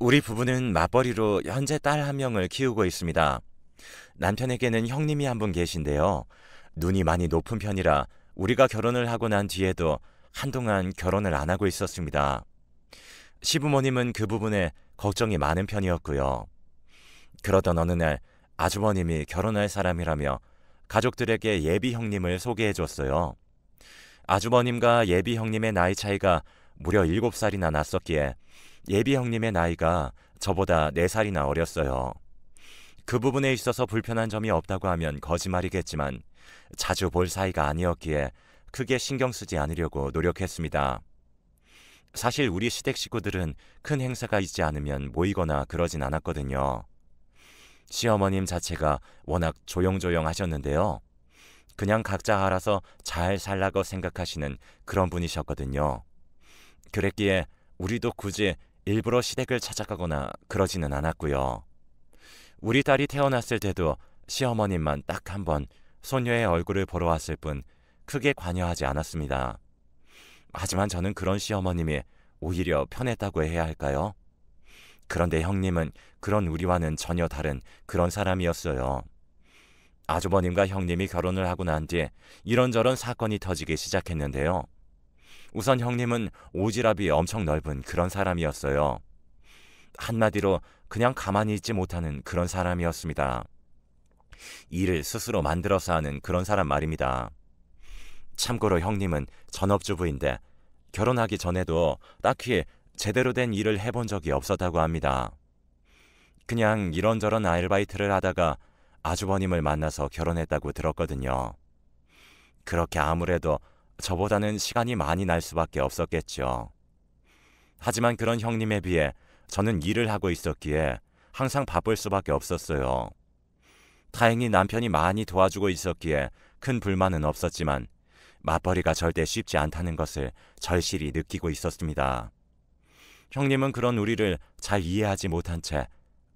우리 부부는 맞벌이로 현재 딸 한 명을 키우고 있습니다. 남편에게는 형님이 한 분 계신데요. 눈이 많이 높은 편이라 우리가 결혼을 하고 난 뒤에도 한동안 결혼을 안 하고 있었습니다. 시부모님은 그 부분에 걱정이 많은 편이었고요. 그러던 어느 날 아주버님이 결혼할 사람이라며 가족들에게 예비 형님을 소개해 줬어요. 아주버님과 예비 형님의 나이 차이가 무려 7살이나 났었기에 예비 형님의 나이가 저보다 4살이나 어렸어요. 그 부분에 있어서 불편한 점이 없다고 하면 거짓말이겠지만 자주 볼 사이가 아니었기에 크게 신경 쓰지 않으려고 노력했습니다. 사실 우리 시댁 식구들은 큰 행사가 있지 않으면 모이거나 그러진 않았거든요. 시어머님 자체가 워낙 조용조용 하셨는데요. 그냥 각자 알아서 잘 살라고 생각하시는 그런 분이셨거든요. 그랬기에 우리도 굳이 일부러 시댁을 찾아가거나 그러지는 않았고요. 우리 딸이 태어났을 때도 시어머님만 딱 한 번 손녀의 얼굴을 보러 왔을 뿐 크게 관여하지 않았습니다. 하지만 저는 그런 시어머님이 오히려 편했다고 해야 할까요? 그런데 형님은 그런 우리와는 전혀 다른 그런 사람이었어요. 아주버님과 형님이 결혼을 하고 난 뒤 이런저런 사건이 터지기 시작했는데요. 우선 형님은 오지랖이 엄청 넓은 그런 사람이었어요. 한마디로 그냥 가만히 있지 못하는 그런 사람이었습니다. 일을 스스로 만들어서 하는 그런 사람 말입니다. 참고로 형님은 전업주부인데 결혼하기 전에도 딱히 제대로 된 일을 해본 적이 없었다고 합니다. 그냥 이런저런 아르바이트를 하다가 아주버님을 만나서 결혼했다고 들었거든요. 그렇게 아무래도 저보다는 시간이 많이 날 수밖에 없었겠죠. 하지만 그런 형님에 비해 저는 일을 하고 있었기에 항상 바쁠 수밖에 없었어요. 다행히 남편이 많이 도와주고 있었기에 큰 불만은 없었지만 맞벌이가 절대 쉽지 않다는 것을 절실히 느끼고 있었습니다. 형님은 그런 우리를 잘 이해하지 못한 채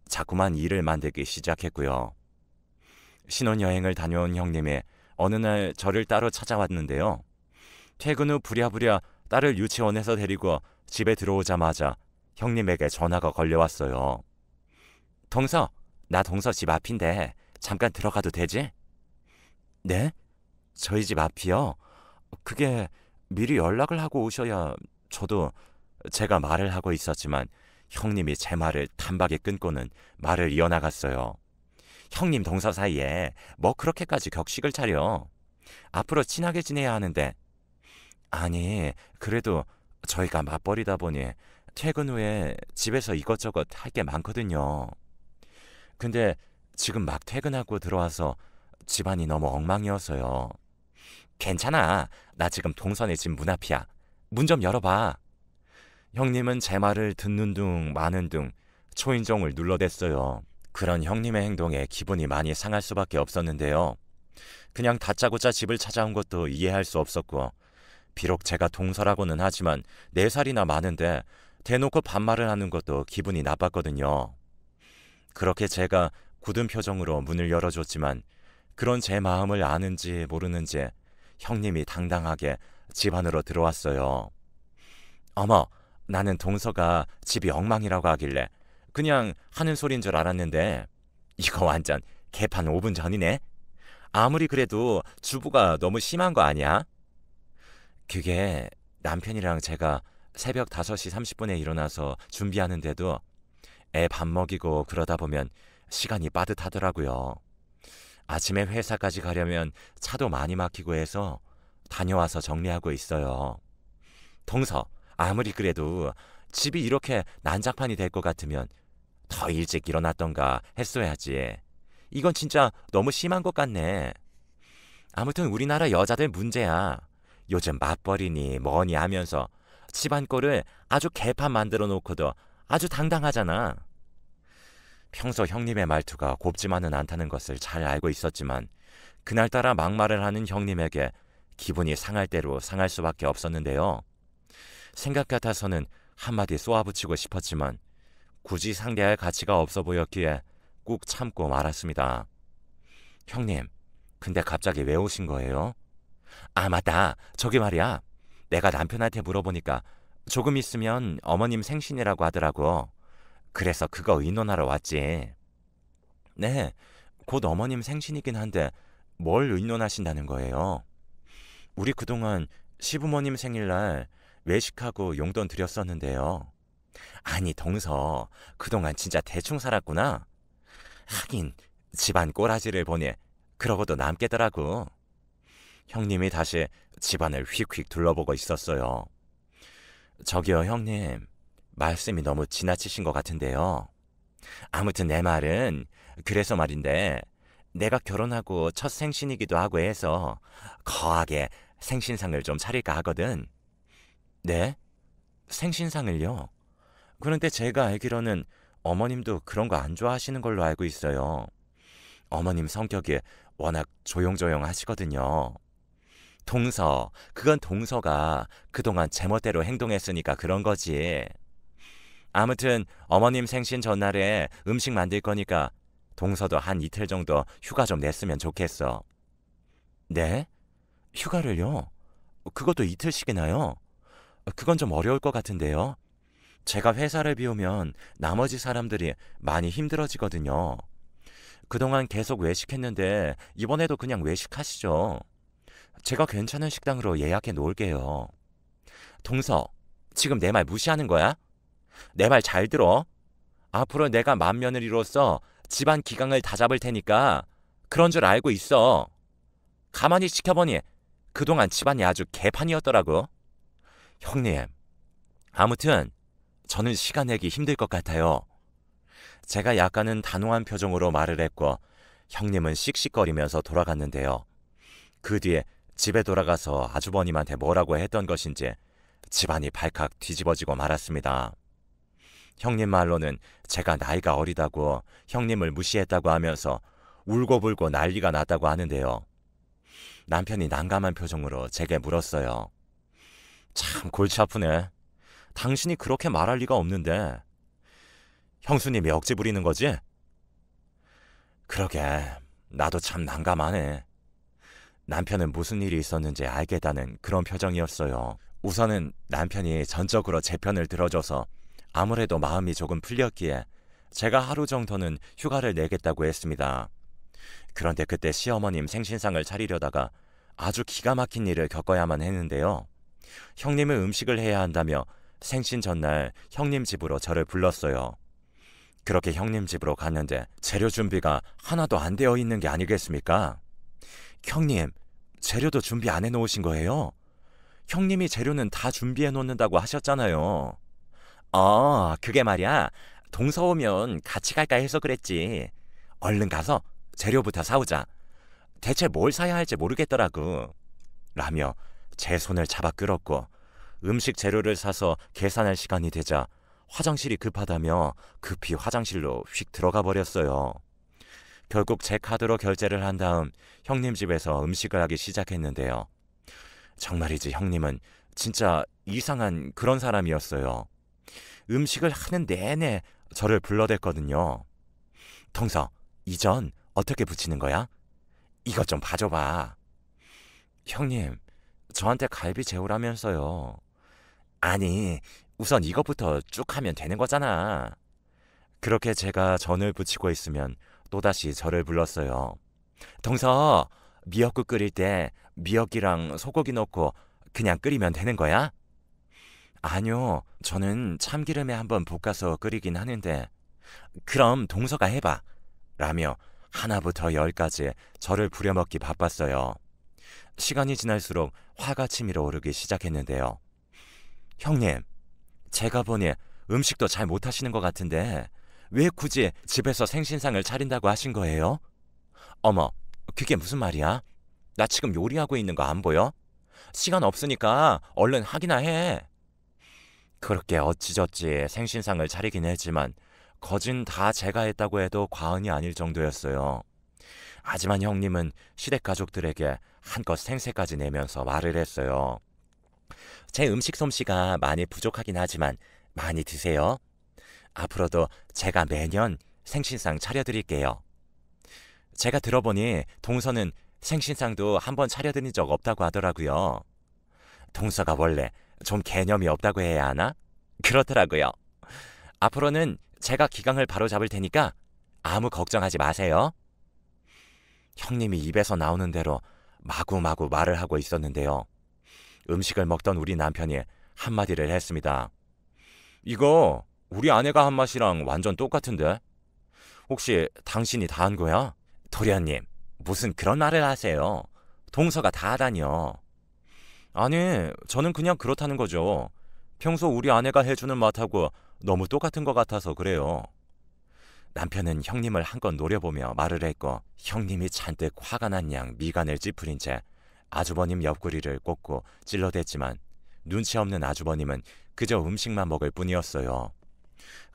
자꾸만 일을 만들기 시작했고요. 신혼여행을 다녀온 형님이 어느 날 저를 따로 찾아왔는데요. 퇴근 후 부랴부랴 딸을 유치원에서 데리고 집에 들어오자마자 형님에게 전화가 걸려왔어요. 동서, 나 동서 집 앞인데 잠깐 들어가도 되지? 네? 저희 집 앞이요? 그게 미리 연락을 하고 오셔야. 저도 제가 말을 하고 있었지만 형님이 제 말을 단박에 끊고는 말을 이어나갔어요. 형님 동서 사이에 뭐 그렇게까지 격식을 차려. 앞으로 친하게 지내야 하는데. 아니, 그래도 저희가 맞벌이다 보니 퇴근 후에 집에서 이것저것 할 게 많거든요. 근데 지금 막 퇴근하고 들어와서 집안이 너무 엉망이어서요. 괜찮아. 나 지금 동선의 집 문 앞이야. 문 좀 열어봐. 형님은 제 말을 듣는 둥 마는 둥 초인종을 눌러댔어요. 그런 형님의 행동에 기분이 많이 상할 수밖에 없었는데요. 그냥 다짜고짜 집을 찾아온 것도 이해할 수 없었고, 비록 제가 동서라고는 하지만 4살이나 많은데 대놓고 반말을 하는 것도 기분이 나빴거든요. 그렇게 제가 굳은 표정으로 문을 열어줬지만 그런 제 마음을 아는지 모르는지 형님이 당당하게 집 안으로 들어왔어요. 어머, 나는 동서가 집이 엉망이라고 하길래 그냥 하는 소린 줄 알았는데 이거 완전 개판 5분 전이네. 아무리 그래도 주부가 너무 심한 거 아니야? 그게 남편이랑 제가 새벽 5시 30분에 일어나서 준비하는데도 애 밥 먹이고 그러다 보면 시간이 빠듯하더라고요. 아침에 회사까지 가려면 차도 많이 막히고 해서 다녀와서 정리하고 있어요. 동서, 아무리 그래도 집이 이렇게 난장판이 될 것 같으면 더 일찍 일어났던가 했어야지. 이건 진짜 너무 심한 것 같네. 아무튼 우리나라 여자들 문제야. 요즘 맞벌이니 뭐니 하면서 집안 꼴을 아주 개판 만들어 놓고도 아주 당당하잖아. 평소 형님의 말투가 곱지만은 않다는 것을 잘 알고 있었지만 그날따라 막말을 하는 형님에게 기분이 상할 대로 상할 수밖에 없었는데요. 생각 같아서는 한마디 쏘아붙이고 싶었지만 굳이 상대할 가치가 없어 보였기에 꾹 참고 말았습니다. 형님, 근데 갑자기 왜 오신 거예요? 아, 맞다. 저기 말이야. 내가 남편한테 물어보니까 조금 있으면 어머님 생신이라고 하더라고. 그래서 그거 의논하러 왔지. 네, 곧 어머님 생신이긴 한데 뭘 의논하신다는 거예요? 우리 그동안 시부모님 생일날 외식하고 용돈 드렸었는데요. 아니, 동서, 그동안 진짜 대충 살았구나. 하긴 집안 꼬라지를 보니 그러고도 남겠더라고. 형님이 다시 집안을 휙휙 둘러보고 있었어요. 저기요, 형님. 말씀이 너무 지나치신 것 같은데요. 아무튼 내 말은 그래서 말인데 내가 결혼하고 첫 생신이기도 하고 해서 거하게 생신상을 좀 차릴까 하거든. 네? 생신상을요? 그런데 제가 알기로는 어머님도 그런 거 안 좋아하시는 걸로 알고 있어요. 어머님 성격이 워낙 조용조용하시거든요. 동서, 그건 동서가 그동안 제멋대로 행동했으니까 그런 거지. 아무튼 어머님 생신 전날에 음식 만들 거니까 동서도 한 이틀 정도 휴가 좀 냈으면 좋겠어. 네? 휴가를요? 그것도 이틀씩이나요? 그건 좀 어려울 것 같은데요. 제가 회사를 비우면 나머지 사람들이 많이 힘들어지거든요. 그동안 계속 외식했는데 이번에도 그냥 외식하시죠. 제가 괜찮은 식당으로 예약해 놓을게요. 동서, 지금 내 말 무시하는 거야? 내 말 잘 들어. 앞으로 내가 맏며느리로서 집안 기강을 다 잡을 테니까 그런 줄 알고 있어. 가만히 지켜보니 그동안 집안이 아주 개판이었더라고. 형님, 아무튼 저는 시간 내기 힘들 것 같아요. 제가 약간은 단호한 표정으로 말을 했고 형님은 씩씩거리면서 돌아갔는데요. 그 뒤에 집에 돌아가서 아주버님한테 뭐라고 했던 것인지 집안이 발칵 뒤집어지고 말았습니다. 형님 말로는 제가 나이가 어리다고 형님을 무시했다고 하면서 울고불고 난리가 났다고 하는데요. 남편이 난감한 표정으로 제게 물었어요. 참 골치 아프네. 당신이 그렇게 말할 리가 없는데. 형수님이 억지 부리는 거지? 그러게, 나도 참 난감하네. 남편은 무슨 일이 있었는지 알겠다는 그런 표정이었어요. 우선은 남편이 전적으로 제 편을 들어줘서 아무래도 마음이 조금 풀렸기에 제가 하루 정도는 휴가를 내겠다고 했습니다. 그런데 그때 시어머님 생신상을 차리려다가 아주 기가 막힌 일을 겪어야만 했는데요. 형님은 음식을 해야 한다며 생신 전날 형님 집으로 저를 불렀어요. 그렇게 형님 집으로 갔는데 재료 준비가 하나도 안 되어 있는 게 아니겠습니까? 형님, 재료도 준비 안 해놓으신 거예요? 형님이 재료는 다 준비해 놓는다고 하셨잖아요. 그게 말이야. 동서 오면 같이 갈까 해서 그랬지. 얼른 가서 재료부터 사오자. 대체 뭘 사야 할지 모르겠더라고. 라며 제 손을 잡아 끌었고 음식 재료를 사서 계산할 시간이 되자 화장실이 급하다며 급히 화장실로 휙 들어가 버렸어요. 결국 제 카드로 결제를 한 다음 형님 집에서 음식을 하기 시작했는데요. 정말이지 형님은 진짜 이상한 그런 사람이었어요. 음식을 하는 내내 저를 불러댔거든요. 동서, 이 전 어떻게 부치는 거야? 이것 좀 봐줘봐. 형님, 저한테 갈비 재우라면서요. 아니, 우선 이것부터 쭉 하면 되는 거잖아. 그렇게 제가 전을 부치고 있으면 또다시 저를 불렀어요. 동서, 미역국 끓일 때 미역이랑 소고기 넣고 그냥 끓이면 되는 거야? 아니요, 저는 참기름에 한번 볶아서 끓이긴 하는데. 그럼 동서가 해봐. 라며 하나부터 열까지 저를 부려먹기 바빴어요. 시간이 지날수록 화가 치밀어 오르기 시작했는데요. 형님, 제가 보니 음식도 잘 못하시는 것 같은데 왜 굳이 집에서 생신상을 차린다고 하신 거예요? 어머, 그게 무슨 말이야? 나 지금 요리하고 있는 거 안 보여? 시간 없으니까 얼른 하기나 해. 그렇게 어찌저찌 생신상을 차리긴 했지만 거진 다 제가 했다고 해도 과언이 아닐 정도였어요. 하지만 형님은 시댁 가족들에게 한껏 생색까지 내면서 말을 했어요. 제 음식 솜씨가 많이 부족하긴 하지만 많이 드세요. 앞으로도 제가 매년 생신상 차려드릴게요. 제가 들어보니 동서는 생신상도 한번 차려드린 적 없다고 하더라고요. 동서가 원래 좀 개념이 없다고 해야 하나? 그렇더라고요. 앞으로는 제가 기강을 바로잡을 테니까 아무 걱정하지 마세요. 형님이 입에서 나오는 대로 마구마구 말을 하고 있었는데요. 음식을 먹던 우리 남편이 한마디를 했습니다. 이거 우리 아내가 한 맛이랑 완전 똑같은데? 혹시 당신이 다 한 거야? 도련님, 무슨 그런 말을 하세요? 동서가 다 하다니요. 아니, 저는 그냥 그렇다는 거죠. 평소 우리 아내가 해주는 맛하고 너무 똑같은 것 같아서 그래요. 남편은 형님을 한껏 노려보며 말을 했고 형님이 잔뜩 화가 난 양 미간을 찌푸린 채 아주버님 옆구리를 꽂고 찔러댔지만 눈치 없는 아주버님은 그저 음식만 먹을 뿐이었어요.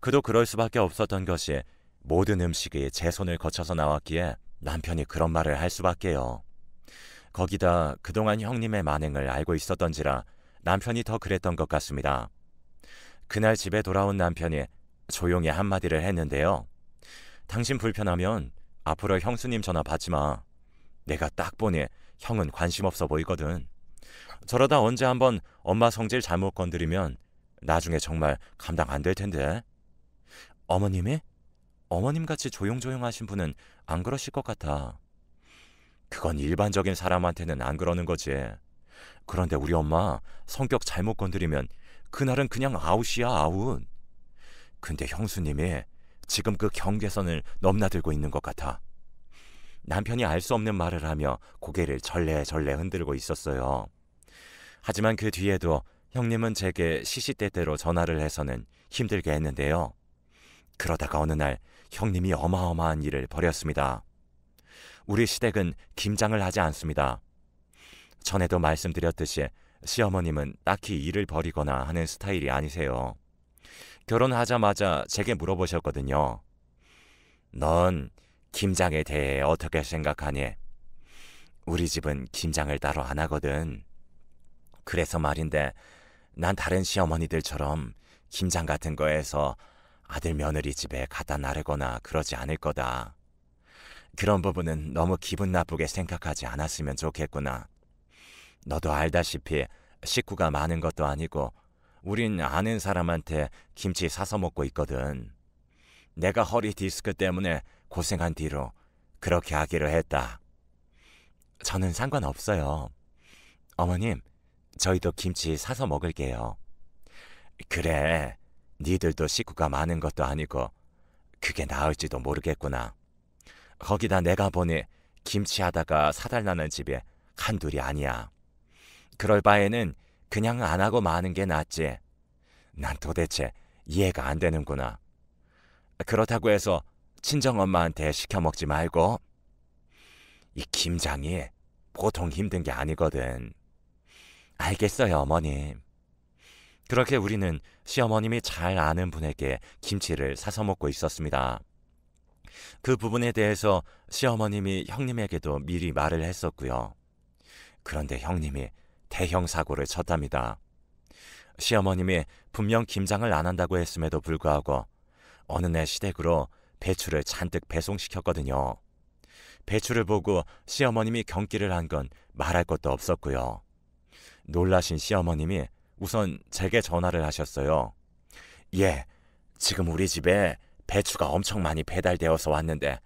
그도 그럴 수밖에 없었던 것이 모든 음식이 제 손을 거쳐서 나왔기에 남편이 그런 말을 할 수밖에요. 거기다 그동안 형님의 만행을 알고 있었던지라 남편이 더 그랬던 것 같습니다. 그날 집에 돌아온 남편이 조용히 한마디를 했는데요. 당신 불편하면 앞으로 형수님 전화 받지 마. 내가 딱 보니 형은 관심 없어 보이거든. 저러다 언제 한번 엄마 성질 잘못 건드리면 나중에 정말 감당 안 될 텐데. 어머님이? 어머님같이 조용조용하신 분은 안 그러실 것 같아. 그건 일반적인 사람한테는 안 그러는 거지. 그런데 우리 엄마 성격 잘못 건드리면 그날은 그냥 아웃이야, 아웃. 근데 형수님이 지금 그 경계선을 넘나들고 있는 것 같아. 남편이 알 수 없는 말을 하며 고개를 절레절레 흔들고 있었어요. 하지만 그 뒤에도 형님은 제게 시시때때로 전화를 해서는 힘들게 했는데요. 그러다가 어느 날 형님이 어마어마한 일을 벌였습니다. 우리 시댁은 김장을 하지 않습니다. 전에도 말씀드렸듯이 시어머님은 딱히 일을 벌이거나 하는 스타일이 아니세요. 결혼하자마자 제게 물어보셨거든요. 넌 김장에 대해 어떻게 생각하니? 우리 집은 김장을 따로 안 하거든. 그래서 말인데 난 다른 시어머니들처럼 김장 같은 거에서 아들 며느리 집에 갖다 나르거나 그러지 않을 거다. 그런 부분은 너무 기분 나쁘게 생각하지 않았으면 좋겠구나. 너도 알다시피 식구가 많은 것도 아니고 우린 아는 사람한테 김치 사서 먹고 있거든. 내가 허리 디스크 때문에 고생한 뒤로 그렇게 하기로 했다. 저는 상관없어요. 어머님, 저희도 김치 사서 먹을게요. 그래, 니들도 식구가 많은 것도 아니고 그게 나을지도 모르겠구나. 거기다 내가 보니 김치 하다가 사달라는 집이 한둘이 아니야. 그럴 바에는 그냥 안 하고 마는 게 낫지. 난 도대체 이해가 안 되는구나. 그렇다고 해서 친정엄마한테 시켜 먹지 말고. 이 김장이 보통 힘든 게 아니거든. 알겠어요, 어머님. 그렇게 우리는 시어머님이 잘 아는 분에게 김치를 사서 먹고 있었습니다. 그 부분에 대해서 시어머님이 형님에게도 미리 말을 했었고요. 그런데 형님이 대형 사고를 쳤답니다. 시어머님이 분명 김장을 안 한다고 했음에도 불구하고 어느 날 시댁으로 배추를 잔뜩 배송시켰거든요. 배추를 보고 시어머님이 경기를 한 건 말할 것도 없었고요. 놀라신 시어머님이 우선 제게 전화를 하셨어요. 예, 지금 우리 집에 배추가 엄청 많이 배달되어서 왔는데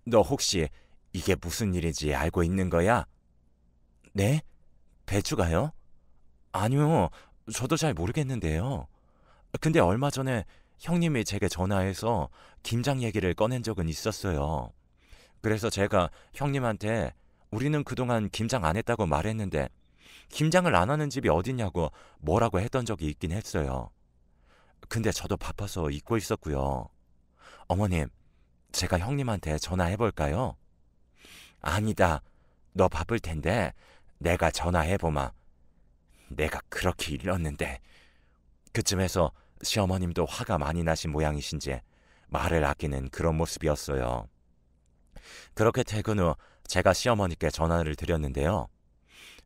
너 혹시 이게 무슨 일인지 알고 있는 거야? 네? 배추가요? 아니요, 저도 잘 모르겠는데요. 근데 얼마 전에 형님이 제게 전화해서 김장 얘기를 꺼낸 적은 있었어요. 그래서 제가 형님한테 우리는 그동안 김장 안 했다고 말했는데 김장을 안 하는 집이 어딨냐고 뭐라고 했던 적이 있긴 했어요. 근데 저도 바빠서 잊고 있었고요. 어머님, 제가 형님한테 전화해볼까요? 아니다. 너 바쁠 텐데 내가 전화해보마. 내가 그렇게 일렀는데. 그쯤에서 시어머님도 화가 많이 나신 모양이신지 말을 아끼는 그런 모습이었어요. 그렇게 퇴근 후 제가 시어머니께 전화를 드렸는데요.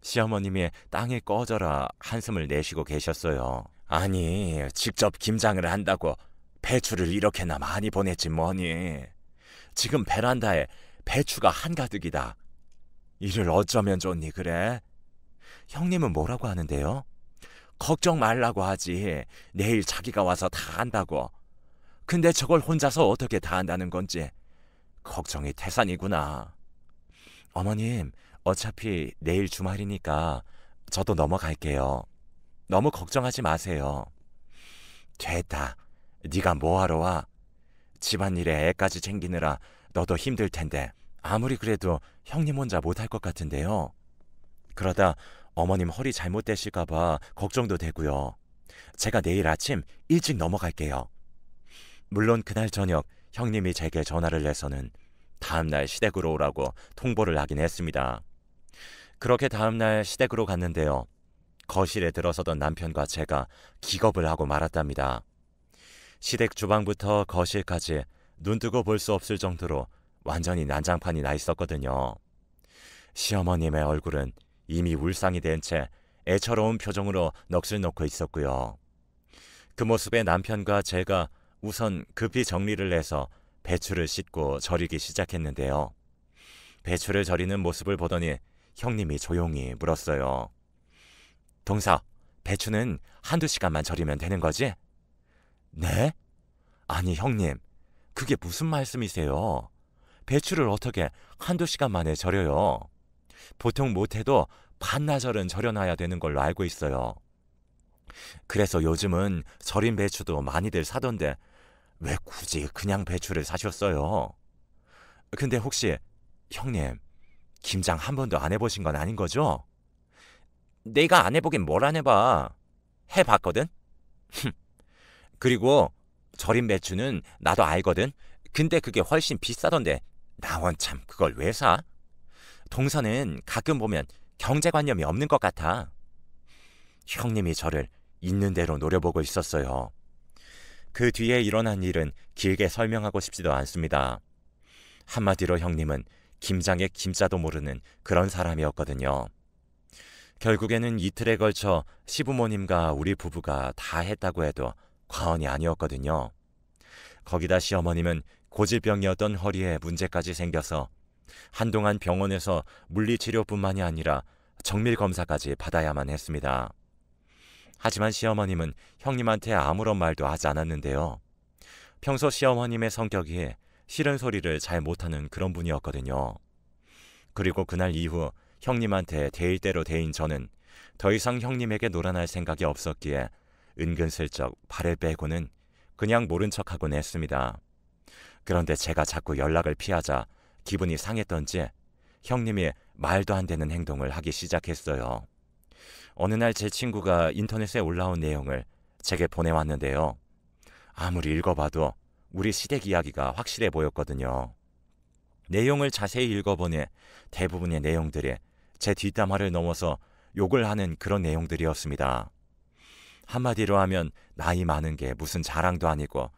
시어머님이 땅에 꺼져라 한숨을 내쉬고 계셨어요. 아니, 직접 김장을 한다고 배추를 이렇게나 많이 보냈지 뭐니. 지금 베란다에 배추가 한가득이다. 이를 어쩌면 좋니 그래? 형님은 뭐라고 하는데요? 걱정 말라고 하지. 내일 자기가 와서 다 한다고. 근데 저걸 혼자서 어떻게 다 한다는 건지 걱정이 태산이구나. 어머님, 어차피 내일 주말이니까 저도 넘어갈게요. 너무 걱정하지 마세요. 됐다. 네가 뭐하러 와? 집안일에 애까지 챙기느라 너도 힘들 텐데 아무리 그래도 형님 혼자 못할 것 같은데요. 그러다 어머님 허리 잘못되실까 봐 걱정도 되고요. 제가 내일 아침 일찍 넘어갈게요. 물론 그날 저녁 형님이 제게 전화를 해서는 다음날 시댁으로 오라고 통보를 하긴 했습니다. 그렇게 다음날 시댁으로 갔는데요. 거실에 들어서던 남편과 제가 기겁을 하고 말았답니다. 시댁 주방부터 거실까지 눈뜨고 볼 수 없을 정도로 완전히 난장판이 나 있었거든요. 시어머님의 얼굴은 이미 울상이 된 채 애처로운 표정으로 넋을 놓고 있었고요. 그 모습에 남편과 제가 우선 급히 정리를 해서 배추를 씻고 절이기 시작했는데요. 배추를 절이는 모습을 보더니 형님이 조용히 물었어요. 동서, 배추는 한두 시간만 절이면 되는 거지? 네? 아니 형님, 그게 무슨 말씀이세요? 배추를 어떻게 한두 시간 만에 절여요? 보통 못해도 반나절은 절여놔야 되는 걸로 알고 있어요. 그래서 요즘은 절인 배추도 많이들 사던데 왜 굳이 그냥 배추를 사셨어요? 근데 혹시 형님, 김장 한 번도 안 해보신 건 아닌 거죠? 내가 안 해보긴 뭘 안 해봐. 해봤거든? 그리고 절인 배추는 나도 알거든? 근데 그게 훨씬 비싸던데 나 원참 그걸 왜 사? 동서는 가끔 보면 경제관념이 없는 것 같아. 형님이 저를 있는 대로 노려보고 있었어요. 그 뒤에 일어난 일은 길게 설명하고 싶지도 않습니다. 한마디로 형님은 김장의 김자도 모르는 그런 사람이었거든요. 결국에는 이틀에 걸쳐 시부모님과 우리 부부가 다 했다고 해도 과언이 아니었거든요. 거기다 시어머님은 고질병이었던 허리에 문제까지 생겨서 한동안 병원에서 물리치료뿐만이 아니라 정밀검사까지 받아야만 했습니다. 하지만 시어머님은 형님한테 아무런 말도 하지 않았는데요. 평소 시어머님의 성격이 싫은 소리를 잘 못하는 그런 분이었거든요. 그리고 그날 이후 형님한테 대일 대로 대인 저는 더 이상 형님에게 놀아날 생각이 없었기에 은근슬쩍 발을 빼고는 그냥 모른 척하곤 했습니다. 그런데 제가 자꾸 연락을 피하자 기분이 상했던지 형님이 말도 안 되는 행동을 하기 시작했어요. 어느 날 제 친구가 인터넷에 올라온 내용을 제게 보내왔는데요. 아무리 읽어봐도 우리 시댁 이야기가 확실해 보였거든요. 내용을 자세히 읽어보니 대부분의 내용들이 제 뒷담화를 넘어서 욕을 하는 그런 내용들이었습니다. 한마디로 하면 나이 많은 게 무슨 자랑도 아니고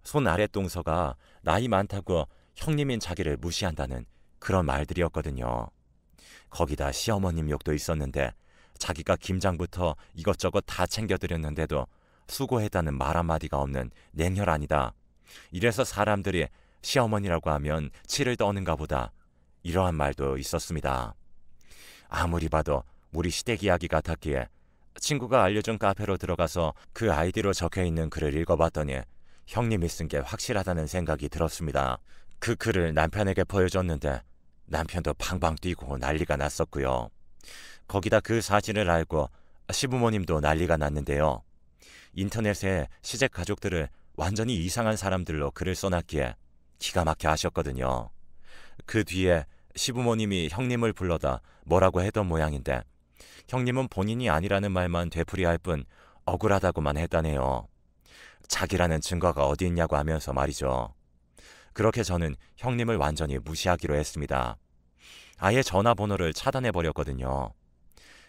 손 아랫동서가 나이 많다고 형님인 자기를 무시한다는 그런 말들이었거든요. 거기다 시어머님 욕도 있었는데 자기가 김장부터 이것저것 다 챙겨드렸는데도 수고했다는 말 한마디가 없는 냉혈아니다. 이래서 사람들이 시어머니라고 하면 치를 떠는가 보다. 이러한 말도 있었습니다. 아무리 봐도 우리 시댁 이야기 같았기에 친구가 알려준 카페로 들어가서 그 아이디로 적혀있는 글을 읽어봤더니 형님이 쓴 게 확실하다는 생각이 들었습니다. 그 글을 남편에게 보여줬는데 남편도 팡팡 뛰고 난리가 났었고요. 거기다 그 사실을 알고 시부모님도 난리가 났는데요. 인터넷에 시댁 가족들을 완전히 이상한 사람들로 글을 써놨기에 기가 막혀 하셨거든요. 그 뒤에 시부모님이 형님을 불러다 뭐라고 했던 모양인데 형님은 본인이 아니라는 말만 되풀이할 뿐 억울하다고만 했다네요. 자기라는 증거가 어디 있냐고 하면서 말이죠. 그렇게 저는 형님을 완전히 무시하기로 했습니다. 아예 전화번호를 차단해버렸거든요.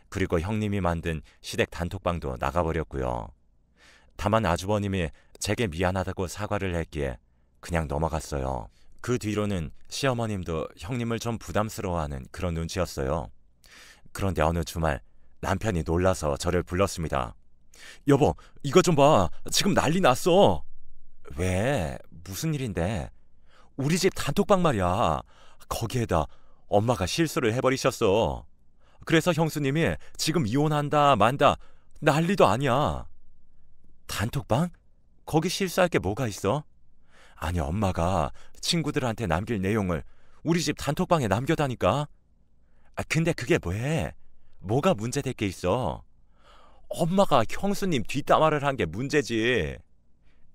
그리고 형님이 만든 시댁 단톡방도 나가버렸고요. 다만 아주버님이 제게 미안하다고 사과를 했기에 그냥 넘어갔어요. 그 뒤로는 시어머님도 형님을 좀 부담스러워하는 그런 눈치였어요. 그런데 어느 주말 남편이 놀라서 저를 불렀습니다. 여보, 이거 좀 봐. 지금 난리 났어. 왜? 무슨 일인데? 우리 집 단톡방 말이야. 거기에다 엄마가 실수를 해버리셨어. 그래서 형수님이 지금 이혼한다 만다 난리도 아니야. 단톡방? 거기 실수할 게 뭐가 있어? 아니, 엄마가 친구들한테 남길 내용을 우리 집 단톡방에 남겨다니까. 근데 그게 뭐해? 뭐가 문제될 게 있어? 엄마가 형수님 뒷담화를 한 게 문제지.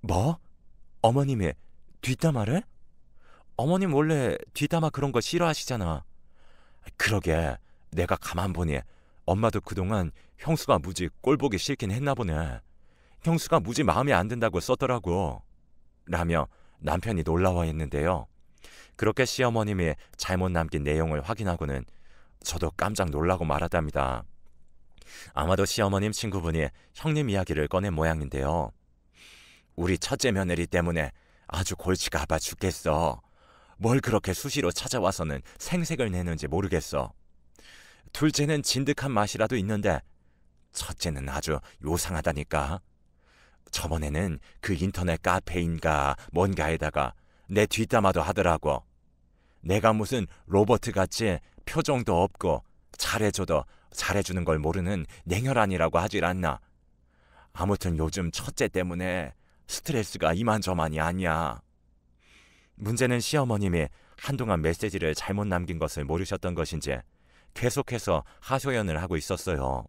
뭐? 어머님이 뒷담화를? 어머님 원래 뒷담화 그런 거 싫어하시잖아. 그러게, 내가 가만 보니 엄마도 그동안 형수가 무지 꼴보기 싫긴 했나 보네. 형수가 무지 마음에 안 든다고 썼더라고. 라며 남편이 놀라워했는데요. 그렇게 시어머님이 잘못 남긴 내용을 확인하고는 저도 깜짝 놀라고 말았답니다. 아마도 시어머님 친구분이 형님 이야기를 꺼낸 모양인데요. 우리 첫째 며느리 때문에 아주 골치가 아파 죽겠어. 뭘 그렇게 수시로 찾아와서는 생색을 내는지 모르겠어. 둘째는 진득한 맛이라도 있는데 첫째는 아주 요상하다니까. 저번에는 그 인터넷 카페인가 뭔가에다가 내 뒷담화도 하더라고. 내가 무슨 로버트같이 표정도 없고 잘해줘도 잘해주는 걸 모르는 냉혈한이라고 하질 않나. 아무튼 요즘 첫째 때문에 스트레스가 이만저만이 아니야. 문제는 시어머님이 한동안 메시지를 잘못 남긴 것을 모르셨던 것인지 계속해서 하소연을 하고 있었어요.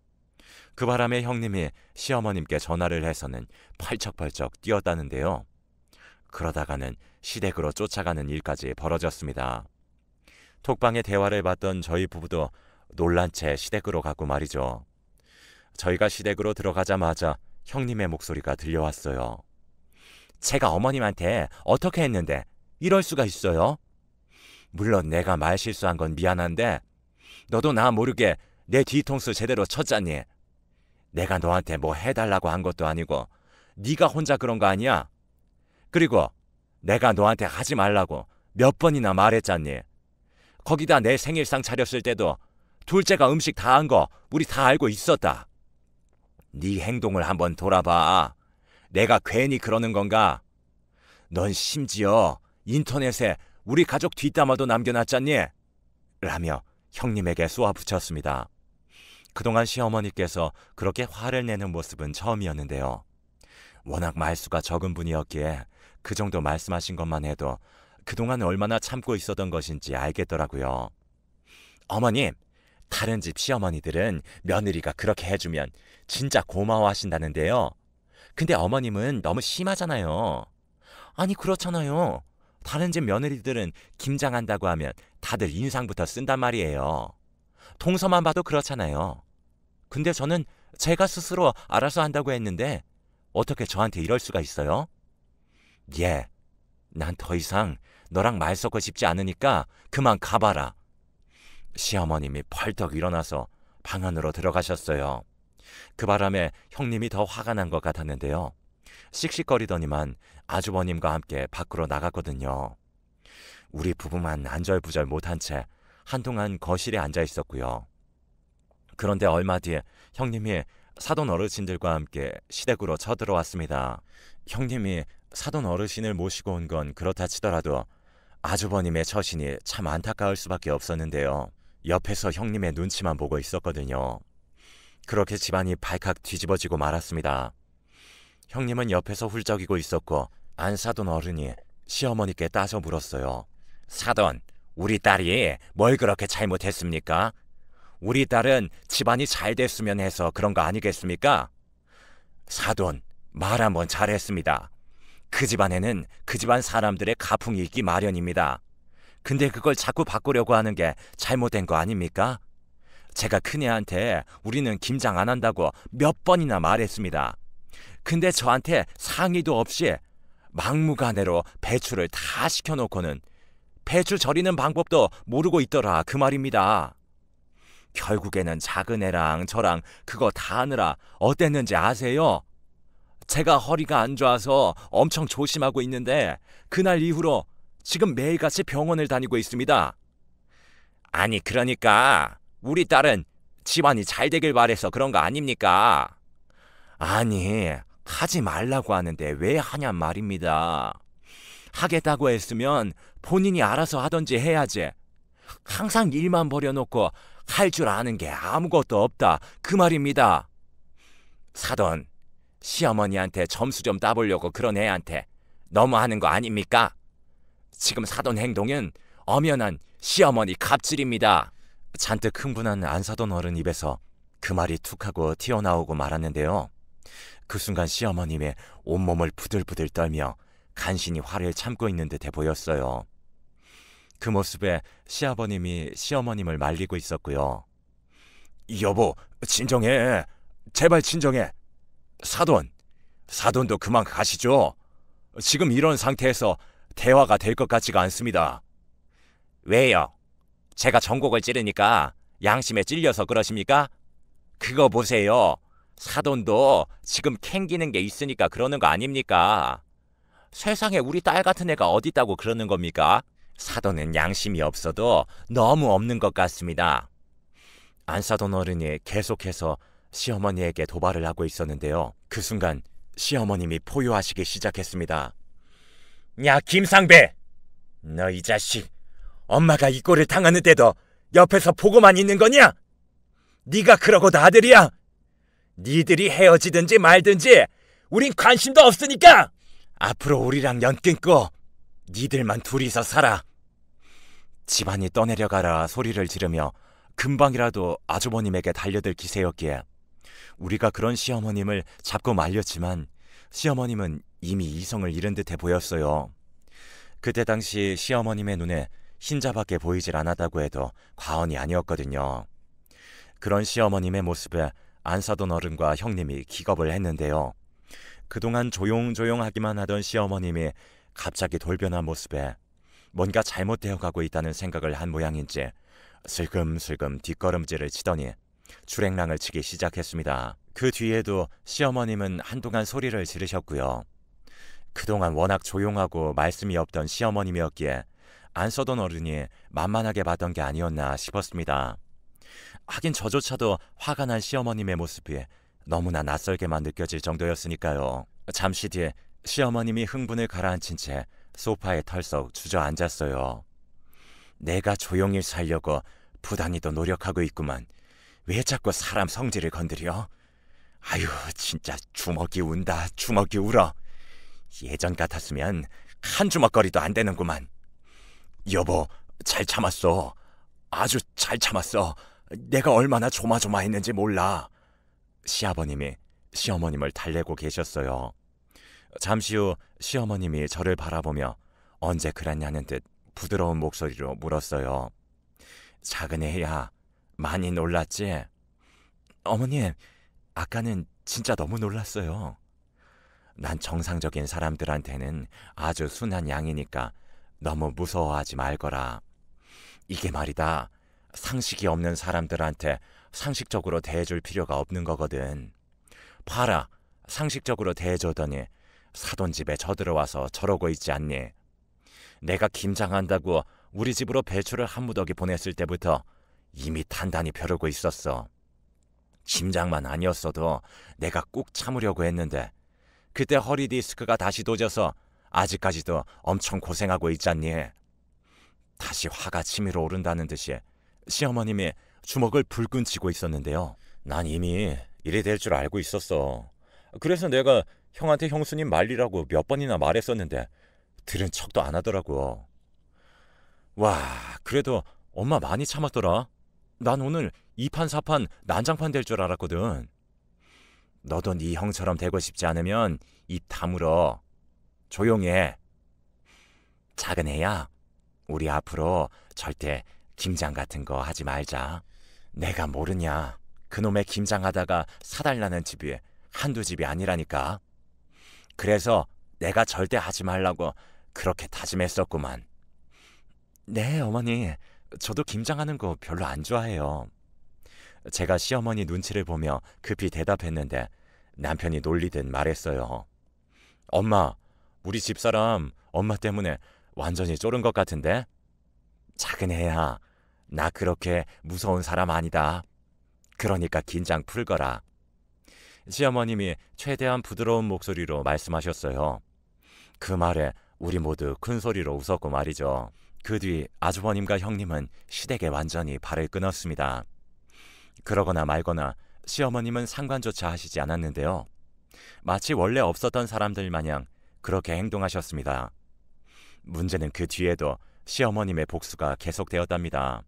그 바람에 형님이 시어머님께 전화를 해서는 펄쩍펄쩍 뛰었다는데요. 그러다가는 시댁으로 쫓아가는 일까지 벌어졌습니다. 톡방의 대화를 봤던 저희 부부도 놀란 채 시댁으로 가고 말이죠. 저희가 시댁으로 들어가자마자 형님의 목소리가 들려왔어요. 제가 어머님한테 어떻게 했는데 이럴 수가 있어요? 물론 내가 말 실수한 건 미안한데 너도 나 모르게 내 뒤통수 제대로 쳤잖니. 내가 너한테 뭐 해달라고 한 것도 아니고 네가 혼자 그런 거 아니야? 그리고 내가 너한테 하지 말라고 몇 번이나 말했잖니. 거기다 내 생일상 차렸을 때도 둘째가 음식 다 한 거 우리 다 알고 있었다. 네 행동을 한번 돌아봐. 내가 괜히 그러는 건가? 넌 심지어 인터넷에 우리 가족 뒷담화도 남겨놨잖니? 라며 형님에게 쏘아붙였습니다. 그동안 시어머니께서 그렇게 화를 내는 모습은 처음이었는데요. 워낙 말수가 적은 분이었기에 그 정도 말씀하신 것만 해도 그동안 얼마나 참고 있었던 것인지 알겠더라고요. 어머님, 다른 집 시어머니들은 며느리가 그렇게 해주면 진짜 고마워하신다는데요. 근데 어머님은 너무 심하잖아요. 아니 그렇잖아요. 다른 집 며느리들은 김장한다고 하면 다들 인상부터 쓴단 말이에요. 동서만 봐도 그렇잖아요. 근데 저는 제가 스스로 알아서 한다고 했는데 어떻게 저한테 이럴 수가 있어요? 예, 난 더 이상 너랑 말 섞고 싶지 않으니까 그만 가봐라. 시어머님이 펄떡 일어나서 방 안으로 들어가셨어요. 그 바람에 형님이 더 화가 난 것 같았는데요. 씩씩거리더니만 아주버님과 함께 밖으로 나갔거든요. 우리 부부만 안절부절 못한 채 한동안 거실에 앉아 있었고요. 그런데 얼마 뒤에 형님이 사돈 어르신들과 함께 시댁으로 쳐들어왔습니다. 형님이 사돈 어르신을 모시고 온 건 그렇다 치더라도 아주버님의 처신이 참 안타까울 수밖에 없었는데요. 옆에서 형님의 눈치만 보고 있었거든요. 그렇게 집안이 발칵 뒤집어지고 말았습니다. 형님은 옆에서 훌쩍이고 있었고 안사돈 어른이 시어머니께 따져 물었어요. 사돈, 우리 딸이 뭘 그렇게 잘못했습니까? 우리 딸은 집안이 잘 됐으면 해서 그런 거 아니겠습니까? 사돈, 말 한번 잘했습니다. 그 집안에는 그 집안 사람들의 가풍이 있기 마련입니다. 근데 그걸 자꾸 바꾸려고 하는 게 잘못된 거 아닙니까? 제가 큰애한테 우리는 김장 안 한다고 몇 번이나 말했습니다. 근데 저한테 상의도 없이 막무가내로 배추를 다 시켜놓고는 배추 절이는 방법도 모르고 있더라 그 말입니다. 결국에는 작은 애랑 저랑 그거 다 하느라 어땠는지 아세요? 제가 허리가 안 좋아서 엄청 조심하고 있는데 그날 이후로 지금 매일같이 병원을 다니고 있습니다. 아니 그러니까 우리 딸은 집안이 잘 되길 바래서 그런 거 아닙니까? 아니 하지 말라고 하는데 왜 하냔 말입니다. 하겠다고 했으면 본인이 알아서 하던지 해야지. 항상 일만 벌여놓고 할 줄 아는 게 아무것도 없다 그 말입니다. 사돈, 시어머니한테 점수 좀 따보려고 그런 애한테 너무하는 거 아닙니까? 지금 사돈 행동은 엄연한 시어머니 갑질입니다. 잔뜩 흥분한 안사돈 어른 입에서 그 말이 툭하고 튀어나오고 말았는데요. 그 순간 시어머님의 온몸을 부들부들 떨며 간신히 화를 참고 있는 듯해 보였어요. 그 모습에 시아버님이 시어머님을 말리고 있었고요. 여보, 진정해. 제발 진정해. 사돈도 그만 가시죠. 지금 이런 상태에서 대화가 될 것 같지가 않습니다. 왜요? 제가 전곡을 찌르니까 양심에 찔려서 그러십니까? 그거 보세요. 사돈도 지금 캥기는 게 있으니까 그러는 거 아닙니까? 세상에 우리 딸 같은 애가 어딨다고 그러는 겁니까? 사돈은 양심이 없어도 너무 없는 것 같습니다. 안사돈 어른이 계속해서 시어머니에게 도발을 하고 있었는데요. 그 순간 시어머님이 포효하시기 시작했습니다. 야, 김상배! 너 이 자식, 엄마가 이 꼴을 당하는데도 옆에서 보고만 있는 거냐? 네가 그러고도 아들이야? 니들이 헤어지든지 말든지 우린 관심도 없으니까 앞으로 우리랑 연 끊고 니들만 둘이서 살아. 집안이 떠내려가라 소리를 지르며 금방이라도 아주버님에게 달려들 기세였기에 우리가 그런 시어머님을 잡고 말렸지만 시어머님은 이미 이성을 잃은 듯해 보였어요. 그때 당시 시어머님의 눈에 흰자밖에 보이질 않았다고 해도 과언이 아니었거든요. 그런 시어머님의 모습에 안사돈 어른과 형님이 기겁을 했는데요. 그동안 조용조용하기만 하던 시어머님이 갑자기 돌변한 모습에 뭔가 잘못되어 가고 있다는 생각을 한 모양인지 슬금슬금 뒷걸음질을 치더니 주랭랑을 치기 시작했습니다. 그 뒤에도 시어머님은 한동안 소리를 지르셨고요. 그동안 워낙 조용하고 말씀이 없던 시어머님이었기에 안사돈 어른이 만만하게 봤던 게 아니었나 싶었습니다. 하긴 저조차도 화가 난 시어머님의 모습이 너무나 낯설게만 느껴질 정도였으니까요. 잠시 뒤에 시어머님이 흥분을 가라앉힌 채 소파에 털썩 주저앉았어요. 내가 조용히 살려고 부단히도 노력하고 있구만. 왜 자꾸 사람 성질을 건드려? 아유, 진짜 주먹이 운다, 주먹이 울어. 예전 같았으면 한 주먹거리도 안 되는구만. 여보, 잘 참았어. 아주 잘 참았어. 내가 얼마나 조마조마했는지 몰라. 시아버님이 시어머님을 달래고 계셨어요. 잠시 후 시어머님이 저를 바라보며 언제 그랬냐는 듯 부드러운 목소리로 물었어요. 작은 애야, 많이 놀랐지? 어머님, 아까는 진짜 너무 놀랐어요. 난 정상적인 사람들한테는 아주 순한 양이니까 너무 무서워하지 말거라. 이게 말이다, 상식이 없는 사람들한테 상식적으로 대해줄 필요가 없는 거거든. 봐라, 상식적으로 대해주더니 사돈 집에 쳐들어와서 저러고 있지 않니? 내가 김장한다고 우리 집으로 배추를 한 무더기 보냈을 때부터 이미 단단히 벼르고 있었어. 김장만 아니었어도 내가 꾹 참으려고 했는데 그때 허리 디스크가 다시 도져서 아직까지도 엄청 고생하고 있잖니. 다시 화가 치밀어 오른다는 듯이 시어머님이 주먹을 불끈 쥐고 있었는데요. 난 이미 이래 될 줄 알고 있었어. 그래서 내가 형한테 형수님 말리라고 몇 번이나 말했었는데 들은 척도 안 하더라고. 와, 그래도 엄마 많이 참았더라. 난 오늘 2판 4판 난장판 될 줄 알았거든. 너도 네 형처럼 되고 싶지 않으면 입 다물어. 조용히 해. 작은 애야, 우리 앞으로 절대 김장 같은 거 하지 말자. 내가 모르냐, 그놈의 김장하다가 사달라는 집이 한두 집이 아니라니까. 그래서 내가 절대 하지 말라고 그렇게 다짐했었구만. 네, 어머니. 저도 김장하는 거 별로 안 좋아해요. 제가 시어머니 눈치를 보며 급히 대답했는데 남편이 놀리듯 말했어요. 엄마, 우리 집사람 엄마 때문에 완전히 쫄은 것 같은데? 작은 애야, 나 그렇게 무서운 사람 아니다. 그러니까 긴장 풀거라. 시어머님이 최대한 부드러운 목소리로 말씀하셨어요. 그 말에 우리 모두 큰 소리로 웃었고 말이죠. 그 뒤 아주버님과 형님은 시댁에 완전히 발을 끊었습니다. 그러거나 말거나 시어머님은 상관조차 하시지 않았는데요. 마치 원래 없었던 사람들 마냥 그렇게 행동하셨습니다. 문제는 그 뒤에도 시어머님의 복수가 계속되었답니다.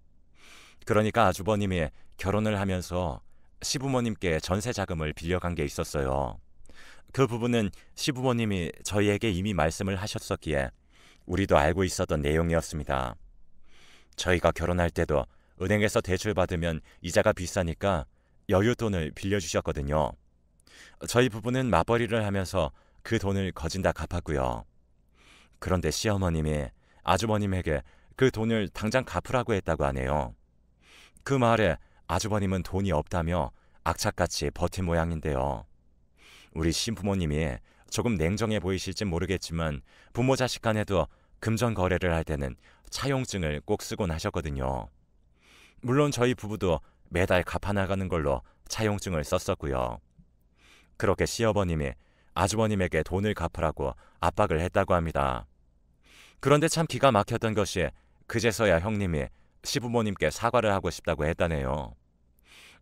그러니까 아주버님이 결혼을 하면서 시부모님께 전세 자금을 빌려간 게 있었어요. 그 부분은 시부모님이 저희에게 이미 말씀을 하셨었기에 우리도 알고 있었던 내용이었습니다. 저희가 결혼할 때도 은행에서 대출 받으면 이자가 비싸니까 여윳돈을 빌려주셨거든요. 저희 부부는 맞벌이를 하면서 그 돈을 거진 다 갚았고요. 그런데 시어머님이 아주버님에게 그 돈을 당장 갚으라고 했다고 하네요. 그 말에 아주버님은 돈이 없다며 악착같이 버틴 모양인데요. 우리 신부모님이 조금 냉정해 보이실진 모르겠지만 부모 자식 간에도 금전 거래를 할 때는 차용증을 꼭 쓰곤 하셨거든요. 물론 저희 부부도 매달 갚아나가는 걸로 차용증을 썼었고요. 그렇게 시어머님이 아주버님에게 돈을 갚으라고 압박을 했다고 합니다. 그런데 참 기가 막혔던 것이 그제서야 형님이 시부모님께 사과를 하고 싶다고 했다네요.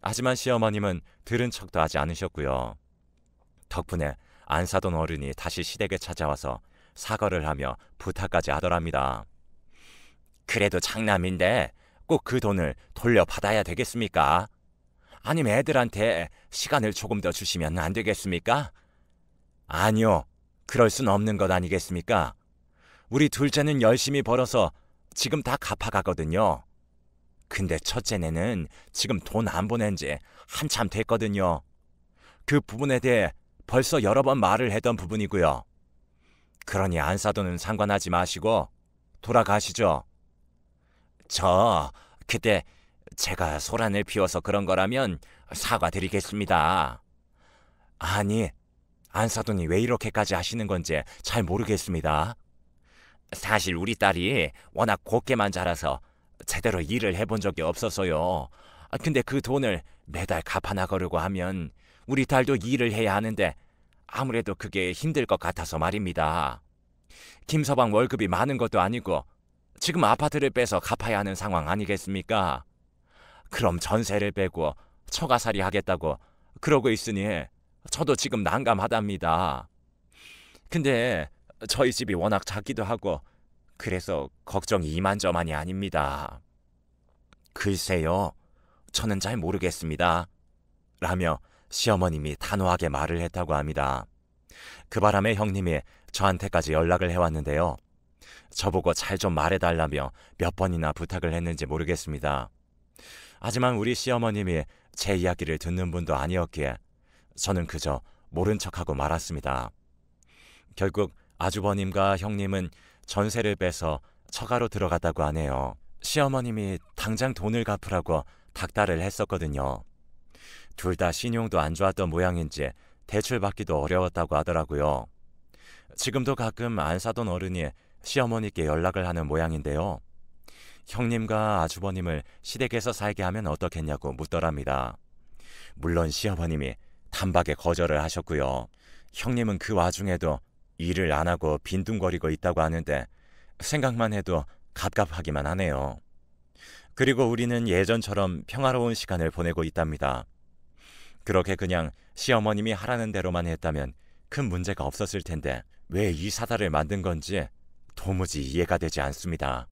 하지만 시어머님은 들은 척도 하지 않으셨고요. 덕분에 안 사돈 어른이 다시 시댁에 찾아와서 사과를 하며 부탁까지 하더랍니다. 그래도 장남인데 꼭 그 돈을 돌려받아야 되겠습니까? 아니면 애들한테 시간을 조금 더 주시면 안 되겠습니까? 아니요, 그럴 순 없는 것 아니겠습니까? 우리 둘째는 열심히 벌어서 지금 다 갚아가거든요. 근데 첫째네는 지금 돈 안 보낸 지 한참 됐거든요. 그 부분에 대해 벌써 여러 번 말을 했던 부분이고요. 그러니 안 사도는 상관하지 마시고 돌아가시죠. 그때 제가 소란을 피워서 그런 거라면 사과드리겠습니다. 아니, 안 사돈이 왜 이렇게까지 하시는 건지 잘 모르겠습니다. 사실 우리 딸이 워낙 곱게만 자라서 제대로 일을 해본 적이 없어서요. 근데 그 돈을 매달 갚아나가려고 하면 우리 딸도 일을 해야 하는데 아무래도 그게 힘들 것 같아서 말입니다. 김서방 월급이 많은 것도 아니고 지금 아파트를 빼서 갚아야 하는 상황 아니겠습니까? 그럼 전세를 빼고 처가살이 하겠다고 그러고 있으니 저도 지금 난감하답니다. 근데 저희 집이 워낙 작기도 하고 그래서 걱정이 이만저만이 아닙니다. 글쎄요, 저는 잘 모르겠습니다. 라며 시어머님이 단호하게 말을 했다고 합니다. 그 바람에 형님이 저한테까지 연락을 해왔는데요. 저보고 잘 좀 말해달라며 몇 번이나 부탁을 했는지 모르겠습니다. 하지만 우리 시어머님이 제 이야기를 듣는 분도 아니었기에 저는 그저 모른 척하고 말았습니다. 결국 아주버님과 형님은 전세를 빼서 처가로 들어갔다고 하네요. 시어머님이 당장 돈을 갚으라고 닥달을 했었거든요. 둘 다 신용도 안 좋았던 모양인지 대출받기도 어려웠다고 하더라고요. 지금도 가끔 안 사돈 어른이 시어머니께 연락을 하는 모양인데요. 형님과 아주버님을 시댁에서 살게 하면 어떻겠냐고 묻더랍니다. 물론 시어머님이 단박에 거절을 하셨고요. 형님은 그 와중에도 일을 안 하고 빈둥거리고 있다고 하는데 생각만 해도 갑갑하기만 하네요. 그리고 우리는 예전처럼 평화로운 시간을 보내고 있답니다. 그렇게 그냥 시어머님이 하라는 대로만 했다면 큰 문제가 없었을 텐데 왜 이 사달을 만든 건지 도무지 이해가 되지 않습니다.